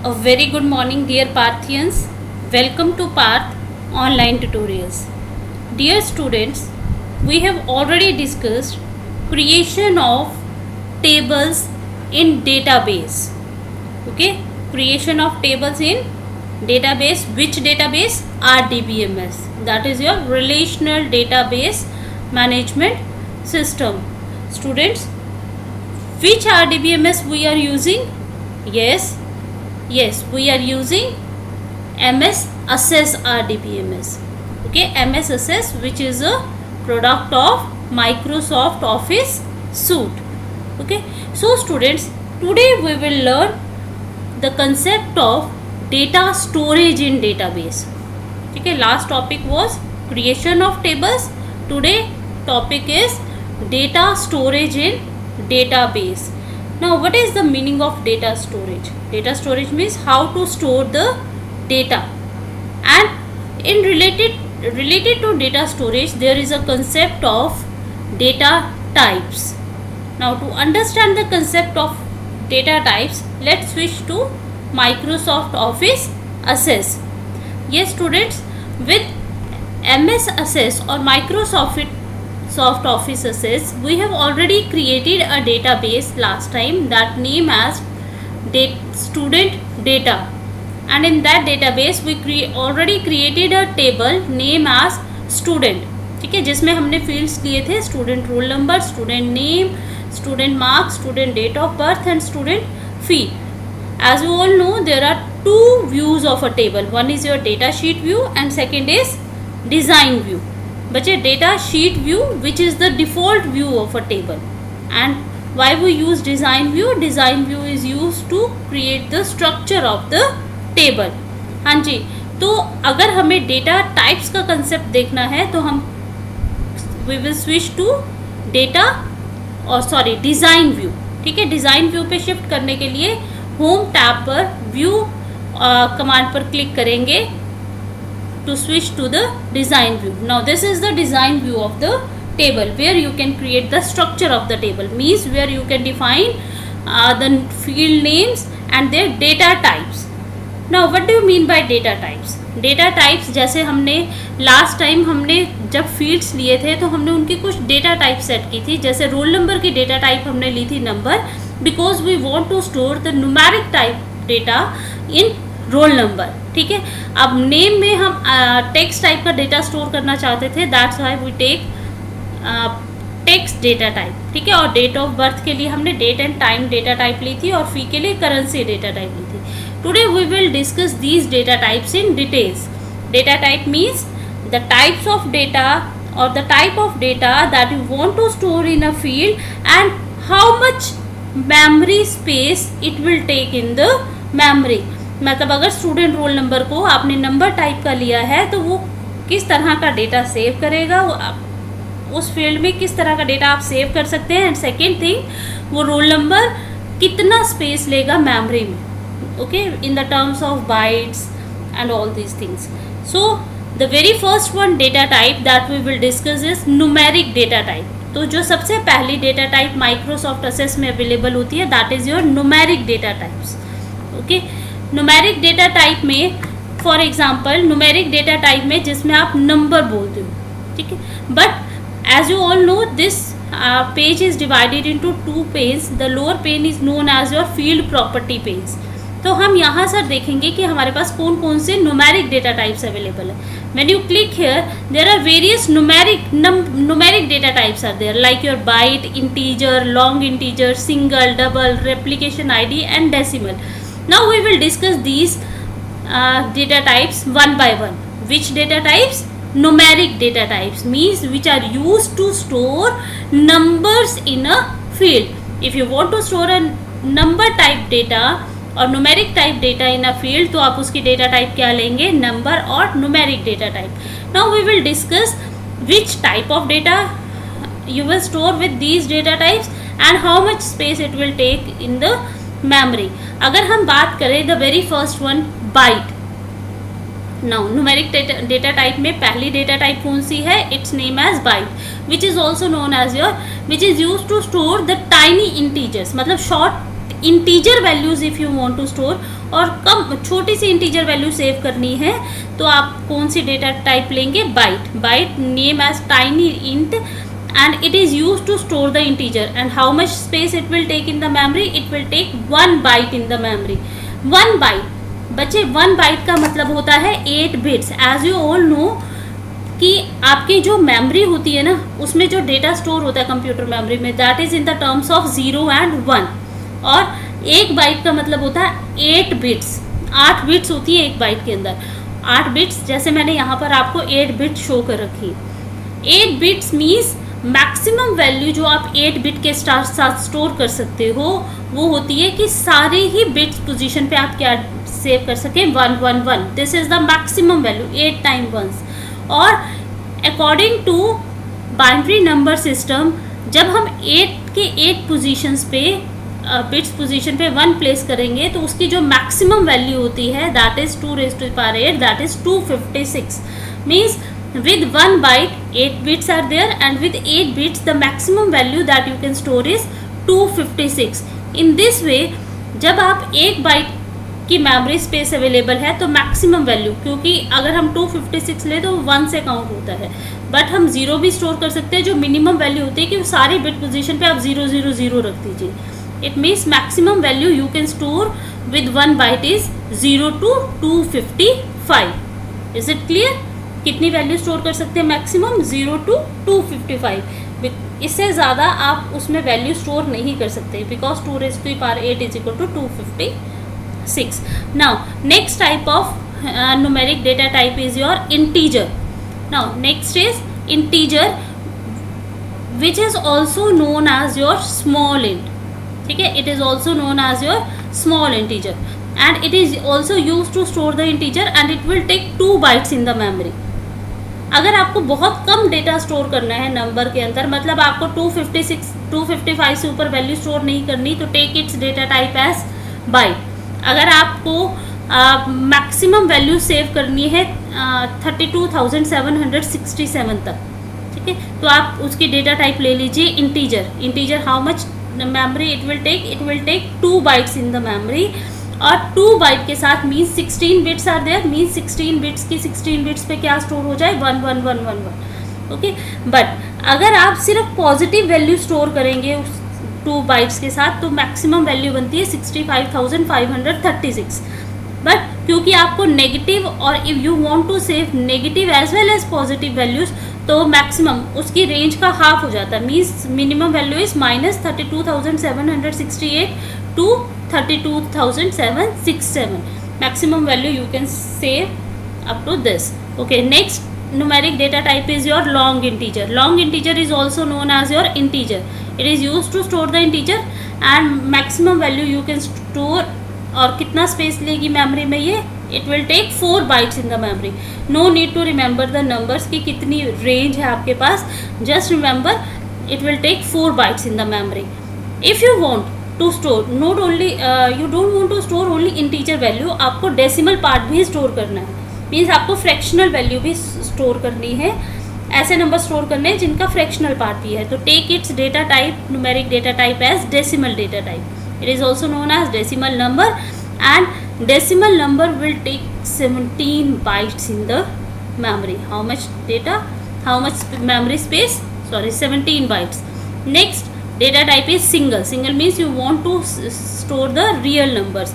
A very good morning, dear Parthians. Welcome to Parth Online Tutorials. Dear students, we have already discussed creation of tables in database. Okay, creation of tables in database. Which database? RDBMS. That is your Relational Database Management System. Students, which RDBMS we are using? Yes, we are using MS Access RDBMS. Okay, MS Access, which is a product of Microsoft Office suite. Okay, so students, today we will learn the concept of data storage in database. Okay, last topic was creation of tables. Today topic is data storage in database. Now, what is the meaning of data storage? Data storage means how to store the data, and in related to data storage, there is a concept of data types. Now, to understand the concept of data types, let's switch to Microsoft Office Access. Yes, students, with MS Access or Microsoft Office Access, we have already created a database last time that name as student data, and in that database we already created a table name as student. ठीक है, जिसमें हमने fields लिए थे student roll number, student name, student marks, student date of birth and student fee. As you all know, there are two views of a table. One is your data sheet view and second is design view. बच्चे, data sheet view which is the default view of a table, and why we use design view? Design view is used to create the structure of the table. हाँ जी, तो अगर हमें data types का concept देखना है तो हम we will switch to data और डिज़ाइन व्यू. ठीक है, डिज़ाइन व्यू पे शिफ्ट करने के लिए होम टैब पर व्यू कमांड पर क्लिक करेंगे to switch to the design view. Now this is the design view of the table where you can create the structure of the table, means where you can define the field names and their data types. Now what do you mean by data types? Data types, जैसे हमने last time हमने जब fields लिए थे तो हमने उनकी कुछ डेटा टाइप सेट की थी. जैसे रोल नंबर की डेटा टाइप हमने ली थी number, because we want to store the numeric type data in roll number. ठीक है, अब नेम में हम टेक्स्ट टाइप का डेटा स्टोर करना चाहते थे, that's why we take text data type. ठीक है, और डेट ऑफ बर्थ के लिए हमने date and time data type ली थी और फी के लिए करेंसी डेटा टाइप ली थी. Today we will discuss these data types in details. Data type means the types of data और the type of data that you want to store in a field and how much memory space it will take in the memory. मतलब अगर student roll number को आपने number type का लिया है तो वो किस तरह का डेटा सेव करेगा, उस फील्ड में किस तरह का डेटा आप सेव कर सकते हैं. एंड सेकेंड थिंग, वो रोल नंबर कितना स्पेस लेगा मेमोरी में. Okay, in the terms of bytes and all these things. So the very first one data type that we will discuss is numeric data type. तो जो सबसे पहली data type Microsoft Access में available होती है that is your numeric data types. Okay, numeric data type में for example numeric data type में जिसमें आप नंबर बोलते हो. ठीक है, but as you all know this page is divided into two page. The lower pane is known as your field property page. तो हम यहाँ सर देखेंगे कि हमारे पास कौन कौन से न्यूमेरिक डेटा टाइप्स अवेलेबल है. When you click here there are various numeric data types are there like your byte, integer, long integer, single, double, replication ID and decimal. Now we will discuss these data types one by one. Which data types? Numeric data types means which are used to store numbers in a field. If you want to store a number type data और numeric type data in a field, तो आप उसकी data type क्या लेंगे? Number और numeric data type. Now we will discuss which type of data you will store with these data types and how much space it will take in the memory. अगर हम बात करें the very first one byte. Now numeric data type में पहली data type कौन सी है? Its name as byte, which is also known as your, which is use to store the tiny integers. मतलब short integer values if you want to store, और कम छोटी सी integer value save करनी है तो आप कौन सी डेटा टाइप लेंगे, byte. Byte name as tiny int and it is used to store the integer. And how much space it will take in the memory? It will take 1 byte in the memory. 1 byte बच्चे, 1 byte का मतलब होता है 8 bits. As you all know कि आपकी जो memory होती है ना, उसमें जो डेटा स्टोर होता है कंप्यूटर मेमोरी में, that is in the terms of 0 and 1. और 1 बाइट का मतलब होता है 8 बिट्स. 8 बिट्स होती है 1 बाइट के अंदर. 8 बिट्स, जैसे मैंने यहाँ पर आपको 8 बिट शो कर रखी. 8 बिट्स मीन्स मैक्सिमम वैल्यू जो आप 8 बिट के साथ स्टोर कर सकते हो वो होती है कि सारे ही बिट्स पोजीशन पे आप क्या सेव कर सकें, 1 1 1. This is the maximum value, 8 time 1s. और according to binary number system, जब हम 8 के 8 पोजीशंस पे बिट्स पोजीशन पे 1 प्लेस करेंगे तो उसकी जो मैक्सिमम वैल्यू होती है that is 2 raised to the power 8, that is 256. Means with 1 byte 8 bits are there, and with 8 bits the maximum value that you can store is 256. in this way जब आप 1 byte की memory space available है तो maximum value, क्योंकि अगर हम 256 ले तो 1 से काउंट होता है, बट हम 0 भी स्टोर कर सकते हैं. जो मिनिमम वैल्यू होती है कि सारी बिट पोजीशन पे आप 0 0 0 रख दीजिए. It means maximum value you can store with 1 byte is 0 to 255. Is it clear? कितनी वैल्यू स्टोर कर सकते हैं मैक्सिमम? 0 to 255. इससे ज़्यादा आप उसमें वैल्यू स्टोर नहीं कर सकते, because 2 raised to the power 8 is equal to 256. Now next type of numeric data type is your integer. Now next is integer, which is also known as your small int. ठीक है, it is also known as your small integer, and it is also used to store the integer, and it will take 2 bytes in the memory. अगर आपको बहुत कम data store करना है number के अंदर, मतलब आपको 256 255 से ऊपर वैल्यू स्टोर नहीं करनी, तो take its data type as byte. अगर आपको मैक्सिमम वैल्यू सेव करनी है 32,767 तक, ठीक है, तो आप उसकी डेटा टाइप ले लीजिए integer. Integer how much memory it will take? It will take 2 bytes in the memory. और 2 byte के साथ means 16 bits are there, means 16 bits की 16 बिट्स पे क्या स्टोर हो जाए? 1 1 1 1 1. ओके, बट अगर आप सिर्फ पॉजिटिव वैल्यू स्टोर करेंगे उस 2 bytes के साथ तो मैक्सिमम वैल्यू बनती है 65,536. बट क्योंकि आपको नेगेटिव और if you want to save negative as well as positive values, तो मैक्सिमम उसकी रेंज का हाफ हो जाता है. Means minimum value is -32,768 to 32,767. maximum value you can save up to this. Okay, next numeric data type is your long integer. Long integer is also known as your integer. It is used to store the integer, and maximum value you can store. और कितना space लेगी memory में ये? It will take 4 bytes in the memory. No need to remember the numbers कि कितनी range है आपके पास. just remember it will take 4 bytes in the memory. if you want to store not only you don't want to store only integer value, आपको decimal part भी store करना है. Means आपको fractional value भी store करनी है. ऐसे number store करने हैं जिनका फ्रैक्शनल पार्ट भी है. तो take its data type, numeric data type as decimal data type. It is also known as decimal number, and decimal number will take 17 bytes in the memory. how much data, how much memory space? Sorry, 17 bytes. Next data type is single. Single means you want to store the real numbers.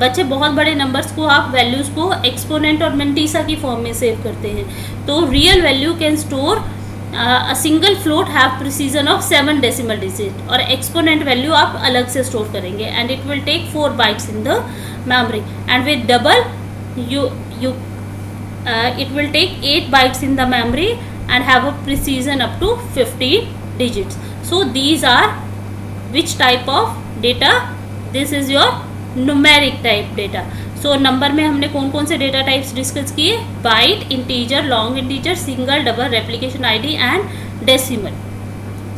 बच्चे बहुत बड़े numbers को आप values को exponent और mantissa की form में save करते हैं, तो real value can store a single float have precision of 7 decimal digit, और एक्सपोनेंट वैल्यू आप अलग से स्टोर करेंगे, and it will take 4 bytes in the memory. And with double it will take 8 bytes in the memory and have a precision up to 15 digits. So these are which type of data? This is your numeric type data. So number में हमने कौन कौन से data types discuss किए? Byte, integer, long integer, single, double, replication ID and decimal.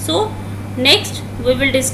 So next we will discuss